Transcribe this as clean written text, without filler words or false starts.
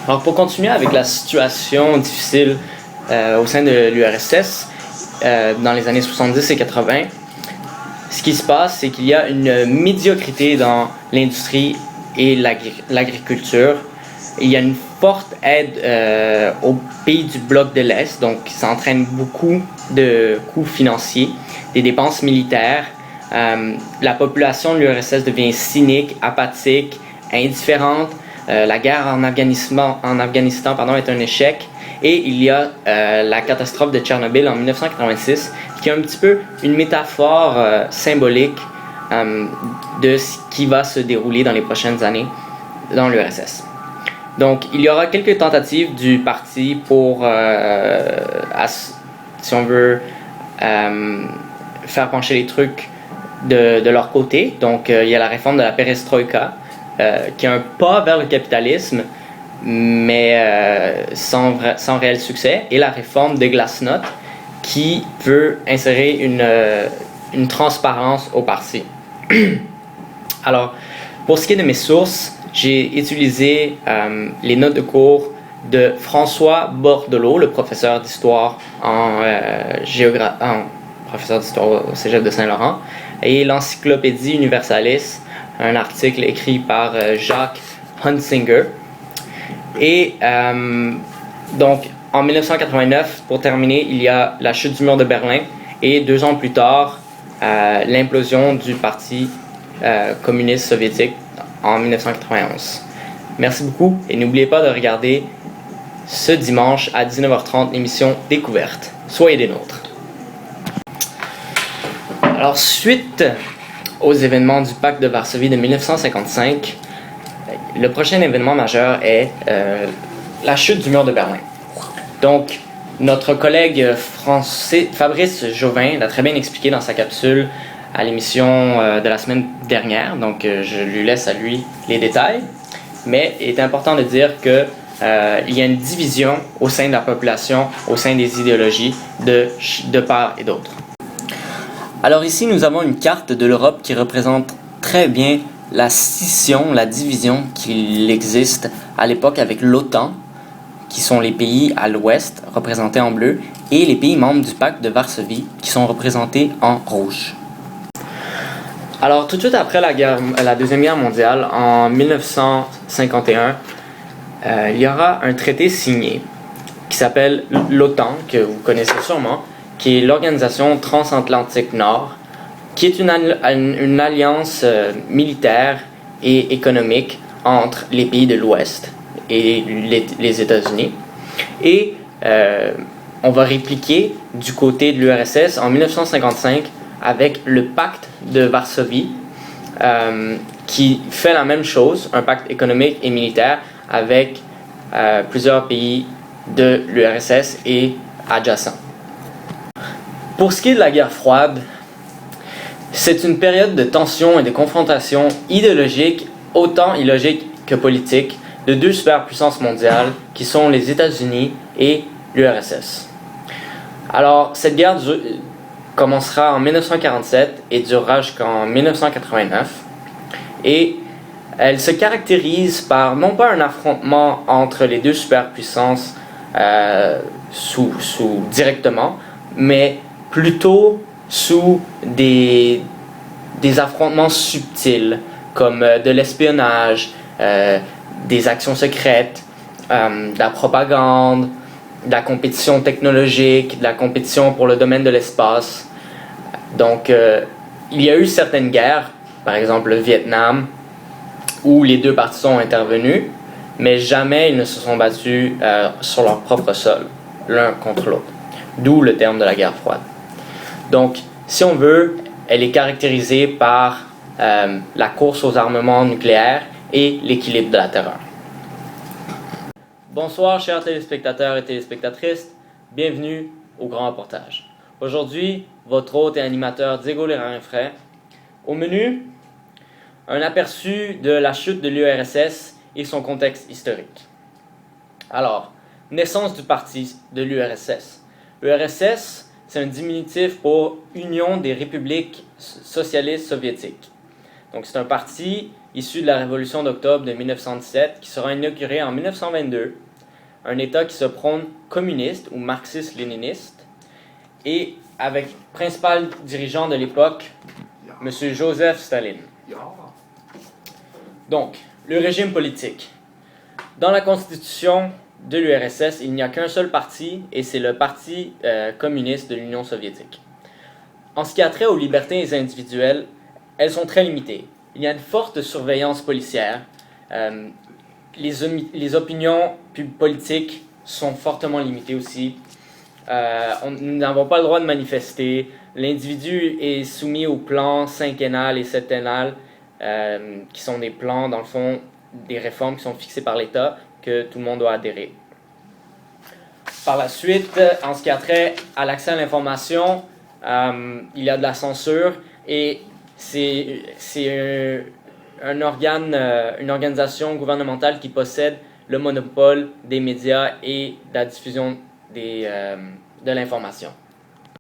Alors pour continuer avec la situation difficile au sein de l'URSS dans les années 70 et 80, ce qui se passe, c'est qu'il y a une médiocrité dans l'industrie et l'agriculture. Il y a une forte aide aux pays du bloc de l'Est, donc ça entraîne beaucoup de coûts financiers, des dépenses militaires. La population de l'URSS devient cynique, apathique, indifférente. La guerre en Afghanistan est un échec. Et il y a la catastrophe de Tchernobyl en 1986, qui est un petit peu une métaphore symbolique de ce qui va se dérouler dans les prochaines années dans l'URSS. Donc, il y aura quelques tentatives du parti pour, si on veut, faire pencher les trucs de leur côté. Donc, il y a la réforme de la perestroïka, qui est un pas vers le capitalisme, mais sans réel succès, et la réforme de Glasnost, qui veut insérer une transparence au parti. Alors, pour ce qui est de mes sources, j'ai utilisé les notes de cours de François Bordelot, le professeur d'histoire professeur d'histoire au Cégep de Saint-Laurent, et l'Encyclopédie Universalis, un article écrit par Jacques Hunsinger. Et donc, en 1989, pour terminer, il y a la chute du mur de Berlin, et 2 ans plus tard, l'implosion du Parti communiste soviétique en 1991. Merci beaucoup, et n'oubliez pas de regarder ce dimanche à 19h30 l'émission Découverte. Soyez des nôtres. Alors, suite aux événements du Pacte de Varsovie de 1955, le prochain événement majeur est la chute du mur de Berlin. Donc, notre collègue français Fabrice Jovin l'a très bien expliqué dans sa capsule à l'émission de la semaine dernière, donc je lui laisse à lui les détails. Mais il est important de dire que il y a une division au sein de la population, au sein des idéologies de part et d'autre. Alors ici, nous avons une carte de l'Europe qui représente très bien la scission, la division qu'il existe à l'époque avec l'OTAN, qui sont les pays à l'ouest, représentés en bleu, et les pays membres du pacte de Varsovie, qui sont représentés en rouge. Alors, tout de suite après la Deuxième Guerre mondiale, en 1951, il y aura un traité signé qui s'appelle l'OTAN, que vous connaissez sûrement, qui est l'Organisation transatlantique Nord, qui est une alliance militaire et économique entre les pays de l'Ouest et les États-Unis. Et on va répliquer du côté de l'URSS en 1955 avec le pacte de Varsovie, qui fait la même chose, un pacte économique et militaire avec plusieurs pays de l'URSS et adjacents. Pour ce qui est de la guerre froide, c'est une période de tension et de confrontation idéologique, autant illogique que politique, de 2 superpuissances mondiales qui sont les États-Unis et l'URSS. Alors, cette guerre commencera en 1947 et durera jusqu'en 1989. Et elle se caractérise par non pas un affrontement entre les 2 superpuissances directement, mais plutôt sous des affrontements subtils, comme de l'espionnage, des actions secrètes, de la propagande, de la compétition technologique, de la compétition pour le domaine de l'espace. Donc, il y a eu certaines guerres, par exemple le Vietnam, où les 2 parties sont intervenues, mais jamais ils ne se sont battus sur leur propre sol, l'un contre l'autre. D'où le terme de la guerre froide. Donc, si on veut, elle est caractérisée par la course aux armements nucléaires et l'équilibre de la terreur. Bonsoir, chers téléspectateurs et téléspectatrices. Bienvenue au Grand Reportage. Aujourd'hui, votre hôte et animateur Diego Lérarin-Fray. Au menu, un aperçu de la chute de l'URSS et son contexte historique. Alors, naissance du parti de l'URSS. L'URSS, c'est un diminutif pour Union des républiques socialistes soviétiques. Donc, c'est un parti issu de la Révolution d'octobre de 1917 qui sera inaugurée en 1922, un État qui se prône communiste ou marxiste-léniniste, et avec principal dirigeant de l'époque, M. Joseph Staline. Donc, le régime politique. Dans la constitution de l'URSS, il n'y a qu'un seul parti, et c'est le Parti communiste de l'Union soviétique. En ce qui a trait aux libertés individuelles, elles sont très limitées. Il y a une forte surveillance policière. Les opinions politiques sont fortement limitées aussi. Nous n'avons pas le droit de manifester. L'individu est soumis aux plans cinquennal et septennal, qui sont des plans, dans le fond, des réformes qui sont fixées par l'État, que tout le monde doit adhérer. Par la suite, en ce qui a trait à l'accès à l'information, il y a de la censure et c'est une organisation gouvernementale qui possède le monopole des médias et de la diffusion de l'information.